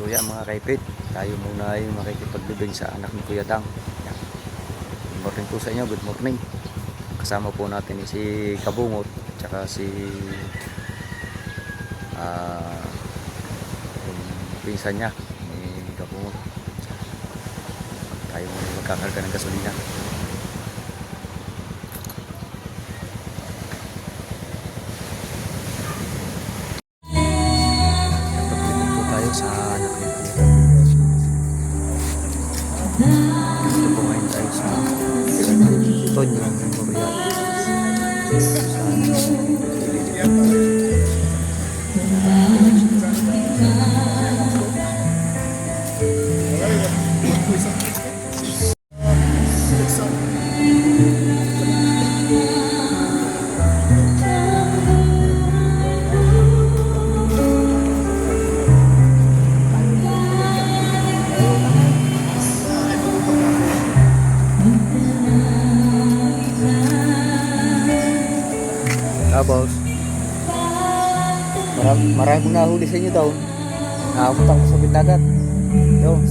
So yan mga kaipit, tayo muna ay makikipaglibing sa anak ni Kuya Dang. Yan. Good morning po sa inyo, good morning. Kasama po natin si Kabungot tsaka si yung pinsan niya ni Kabungot. Tayo muna magkakarga ng gasolina. Paglibing po tayo sa anak ni Kuya Dang. Dito po ngayon tayo sa Tonyo Memorial. Boss. Maraming nahuli sa inyo daw. Nakapunta ko sa bindagat. Yun.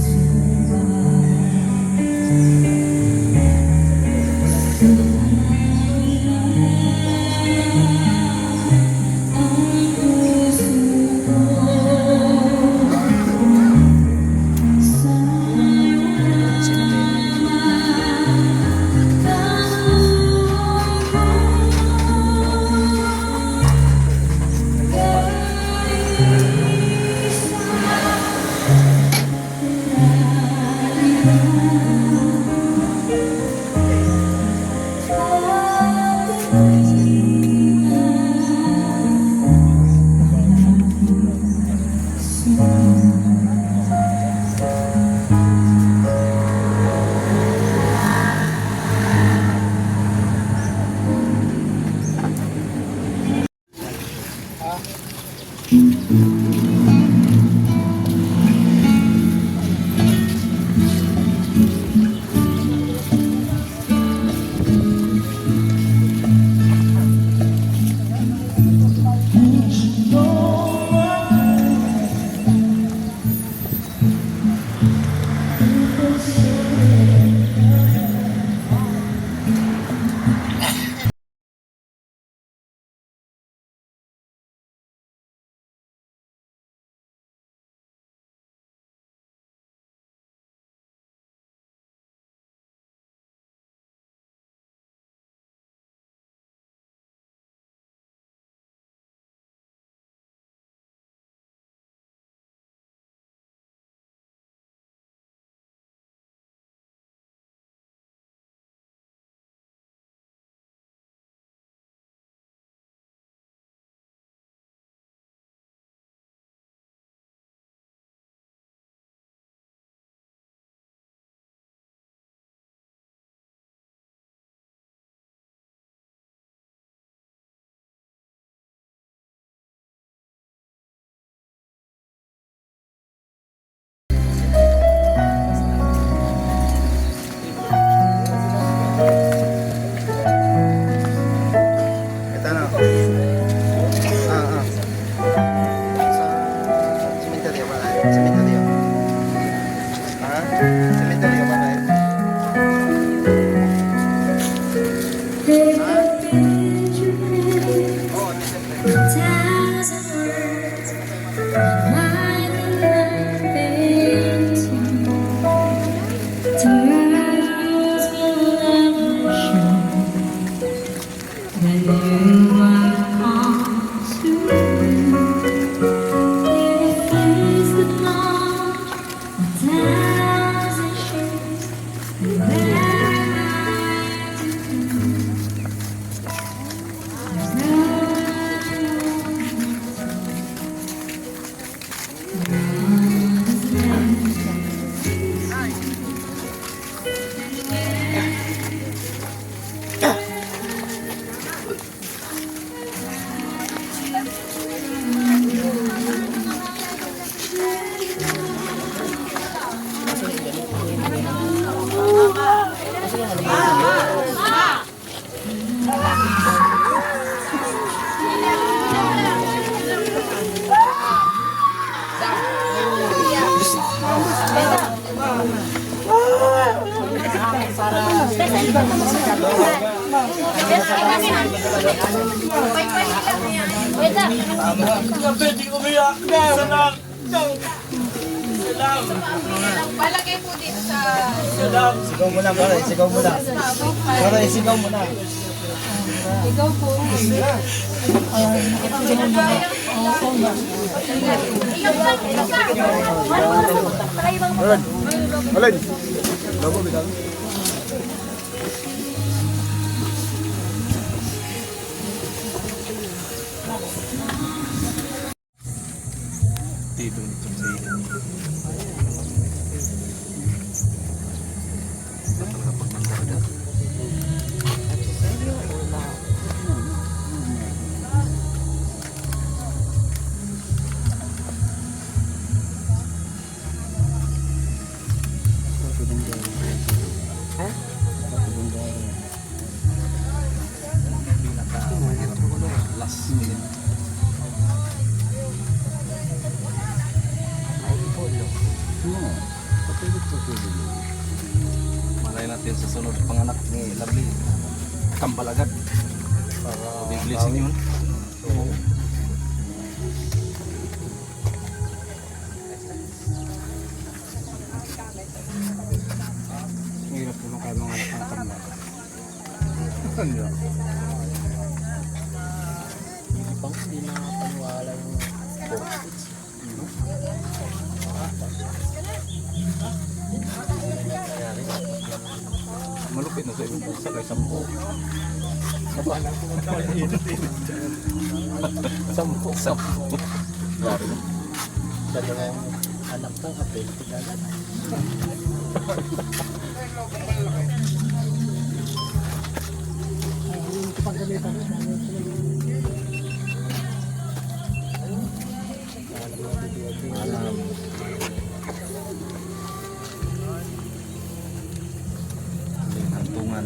Palagay po dito sa... Sigaw mo na, pare. Sigaw mo na. Pare, sigaw mo na. Ikaw po. Alin? Lobo, bilang. Dito nito sa ilin. Last minute. Malay natin sa sunod panganak ni Lovely. Kambal agad. Para biblising yun. Hirap naman kayo mga anak ng kambal. Hindi. Pang hindi na paniwala yung malupit na sa ibang pusa kay Sampo. Sampo. Dalawang anak ng apel. Hantungan.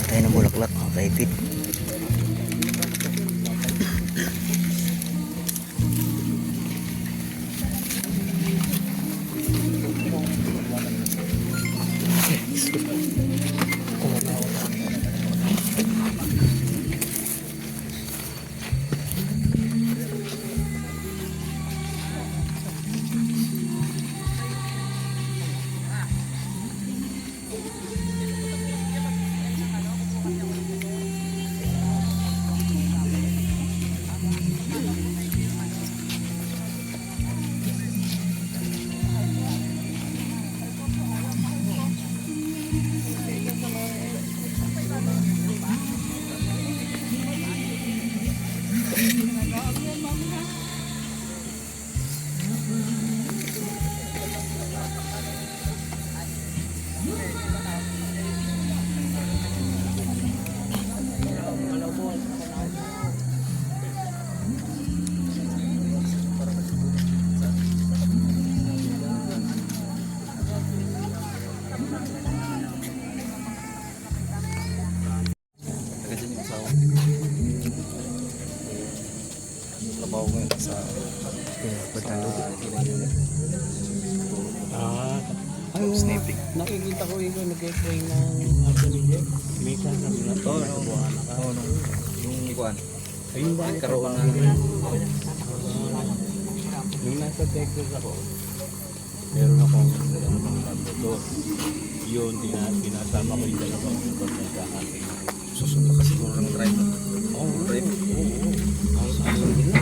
Tayo ng bulaklak, kaipit. Trabaho ko sa snipping. Nakikita ko ikaw nag-train ng Abdonille. May sana nila. Oo, yung ikuan. Ayun ba? Karoon na. Nung nasa Texas ako, meron akong dalawang motor. Yun, tinasama ko yung dalawang motor na sa akin. Susunod ka siguro ng drive. Oo, Drive. oo. Ang nila.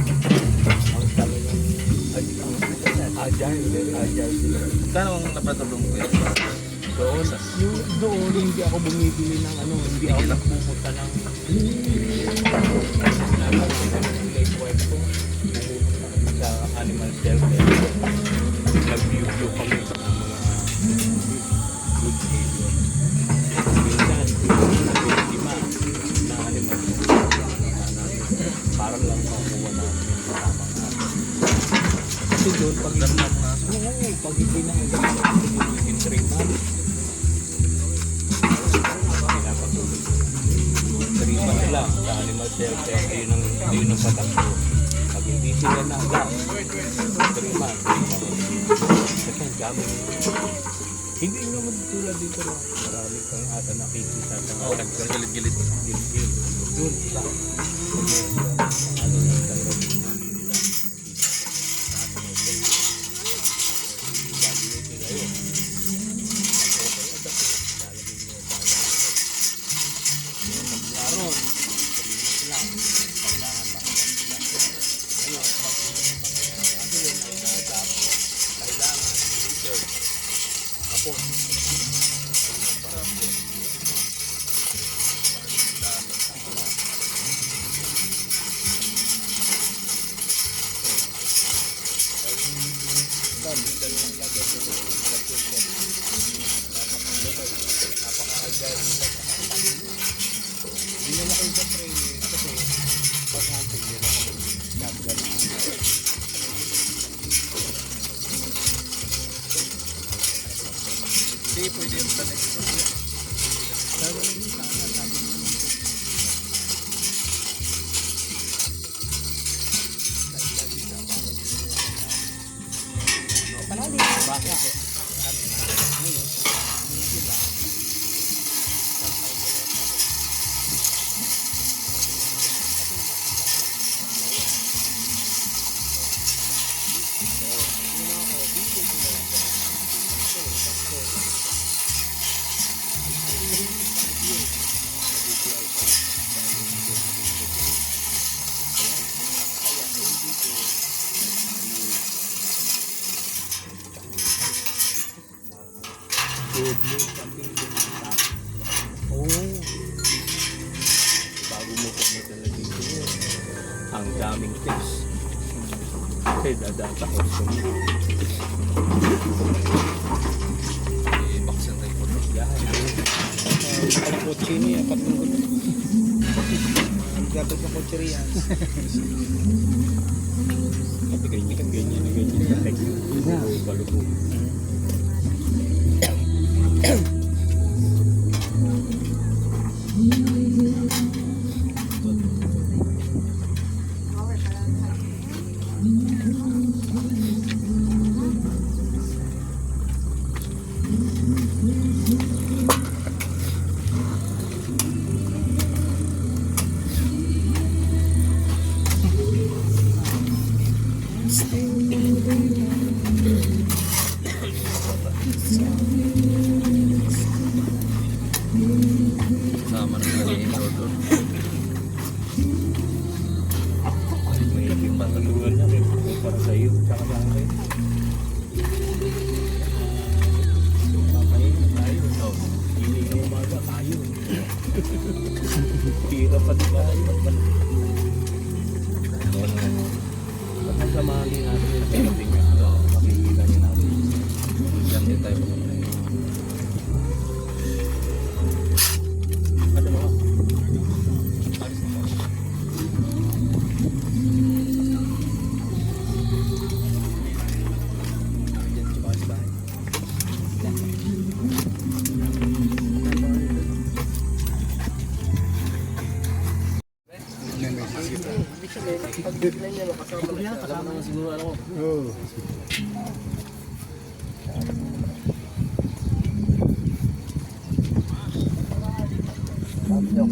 Ang talagang agile sila. Kano ang napatulong ko yan? Doon, hindi ako bumibili ng hindi ako nagpupunta ng late wife ko. Pupunta kami sa animal shelter. Nag-view kami ng mga good behavior. Minsan, biktima na animal shelter. Para lang makuha namin yung tamang natin. Kasi doon, pag hindi na in 3 months, pinapatuloy. 3 months lang sa animal shelter, yun ang patakbo. Pag hindi sila na agad, 3 months, kasi ang dami. Hindi naman tulad dito na marami kang ata nakikita sa Oo, nagkagilit-gilit. gilid. Doon sa ano ng tayron. Hindi, pwede yung sa next one. Bago mo pumunta na dito, ang daming tips. Kasi dadata ko sa I-box yung tayo po. ang kotse niya, patungkol. Ang gatot ng kutseriya. Kasi ganyan sa text. Balubog. Sama na naging doon. May pangalawa niya para sa iyo, tsaka sa akin. Papayin na tayo. Hindi na umaga tayo. Tira pa di ba tayo? Baka samahan din natin yung painting niya. Makikita din natin. Diyan din tayo. Ano mo?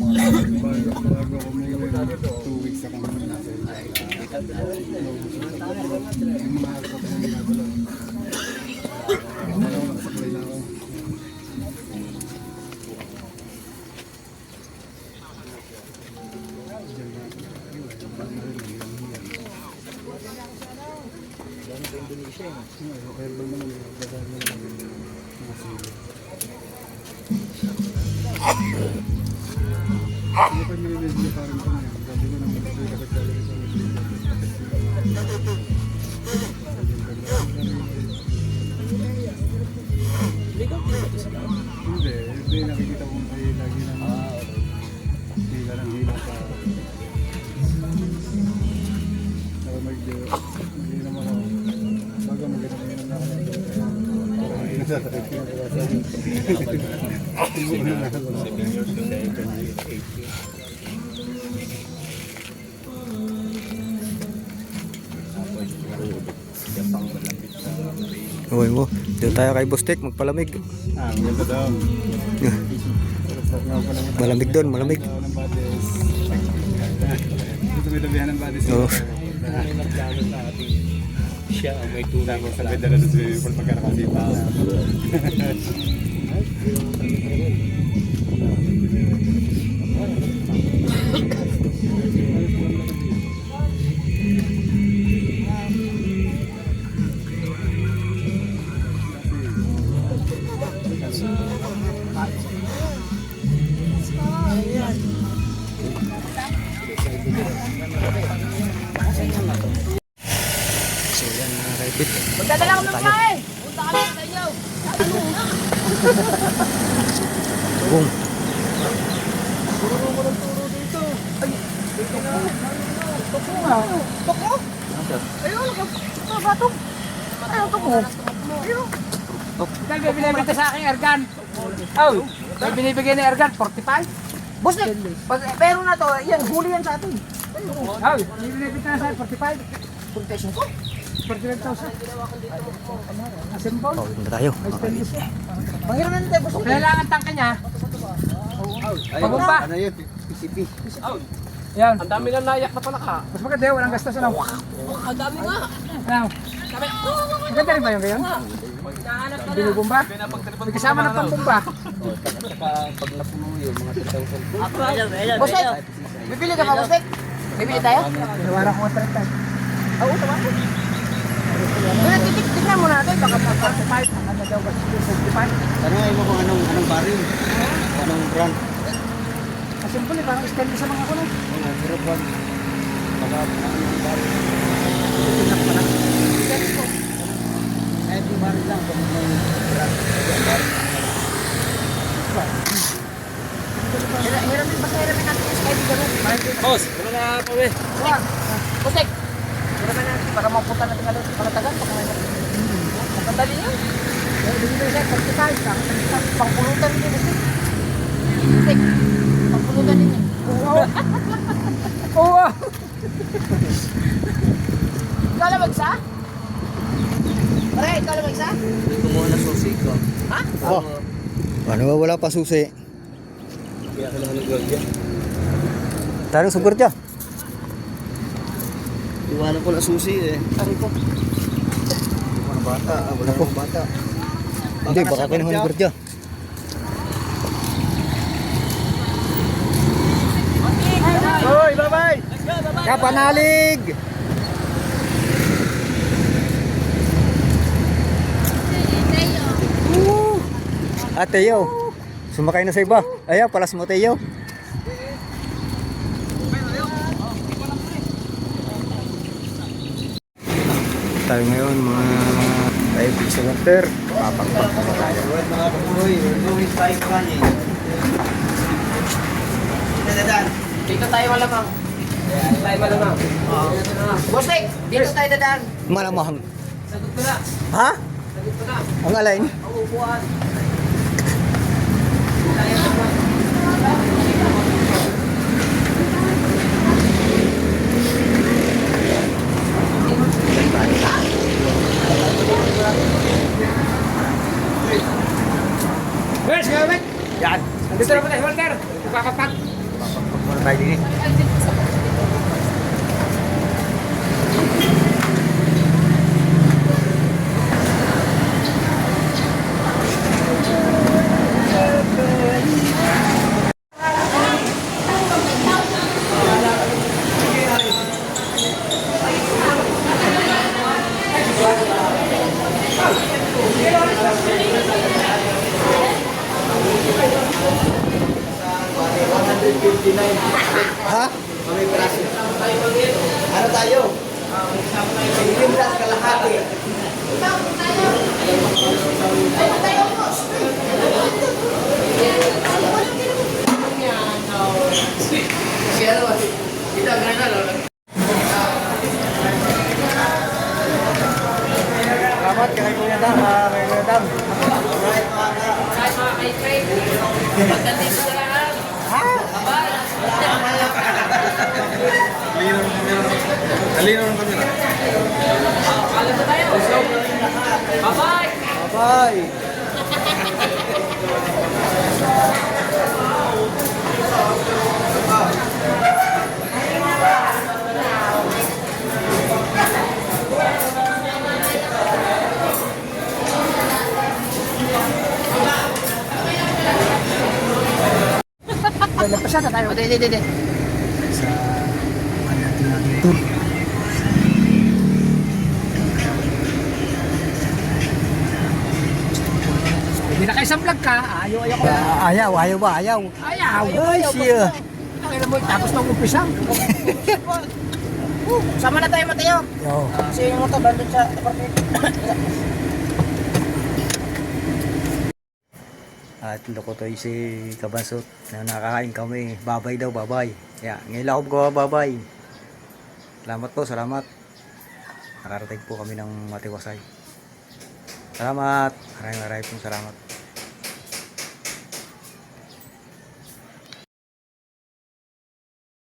Bago ako may 2 weeks ako naman nasa yung mga alcohol na ginagawa. Nakasaklay na ako. Herbal naman yung basahin mo lang yung mga sili. Hindi pa nililid parang ito na yan. Sabi ko naman ito yung kapagdala ko sa hindi nakikita ko kayo lagi ng hila ng hila pa. Saka hindi naman ako. Baga magandang na ako ng hindi nasasakit ko yung pagkasabi. Hindi mo na ako. 7 years na 8 years. Tapos, siya pang malapit na Uy mo, dito tayo kay Bustek, magpalamig. Ang ganda daw. Malamig doon, malamig. Ng batis. Dito may labihan ng batis. Oo. may nagplano sa atin. Siya ang may tunay na Sabi dala sa swimming pool pagka nakasipa. So yan mga kaipit. Magdadala ko ng kain. Punta kami sa iyo. Bung. Toko? Ayun, ito bato. Ayun, toko. Ayun. Dahil may binibigay sa akin, Ergan. Oh, may binibigay ni Ergan, 45. Boss, pero na to, yan, huli yan sa atin. Oh, may binibigay na sa akin, 45. Confession ko. 45,000. Assemble. Pauwi na tayo. May stainless. Pangiram na tayo, boss. Kailangan tangka niya. Pabumba. Ano yun? PCP. Yan. Ang dami na nayak na pala ka. Mas maganda yun, walang gastos. Ano? Ang dami nga. Ano? Maganda rin ba yung gayon? Binubumba? May kasama na pambumba. Pag napuno yun, mga 10,000. Boss, bibili ka ba, boss? Bibili tayo? Pinawaran ko ang 30. Oo, tama ko. Tignan mo natin, baka mag-45. Ano daw ba? 55? Tanungin mo kung anong baril. Anong brand. Assemble, parang stainless sa mga kuno. Pero brand. Baka anong baril. Kahit yung baril lang, kung may brand. Hiramin ba sa hiramin natin yung skype gano'n? Boss, wala na pa we. Boss, hiramin natin para mapunta natin ka doon sa Palatagan. Magkandali yun. Bibili siya, 45. Pangpulutan niyo, boss. Boss, pangpulutan ninyo. Oo! Ikaw lang mag-isa? Pare, ikaw lang mag-isa? Ito mo na susi ko. Ha? Oh. Ano ba wala pa susi? Kaya kailangan ng gwardiya. Tayo sa gwardiya. Iwanan ko na susi eh. Sabi ko. Mga bata. Wala akong bata. Hindi, baka kinuha ng gwardiya. Hoy, bye-bye! Kapanalig! Teo, sumakay na sa iba. Ayaw, palas mo Teo. Tayo ngayon mga kaibig sa water. Papakpak na tayo. Mga kapuloy, we're doing 5 running. Dito tayo malamang. Tayo malamang. Boss, dito tayo dadaan. Malamang. Sagot ko na. Ha? Sagot ko na. Ang alin? Ang upuan. Yes, gamit! Yan! Nandito na po tayo, Walter! Magkakapat! Mapagpag muna tayo din eh. Ha? Kami piraso. Ano tayo? 15 plus kalahati. Salamat kay Kuya Dam, kay Kuya Dam. Alright, Kahit mga kay-kay. Pagdating sa lahat. Kalino ng kamera. Alam na tayo. Bye-bye. bye-bye. Nagpasya na tayo. Hindi. Hindi na kayo sa vlog ka. Ayaw ko na. Ayaw ba? Ayaw. Ayaw. Ay, siya. Kailan mo, tapos nang umpisa. Sama na tayo, Mateo. Yo. Kasi yung motor, bandun sa apartment. At loko to si Kabansot na nakakain kami. Babay daw, babay. Yeah, ngayon lang ako gawa babay. Salamat po, salamat. Nakarating po kami ng Matiwasay. Salamat. Maraming pong salamat.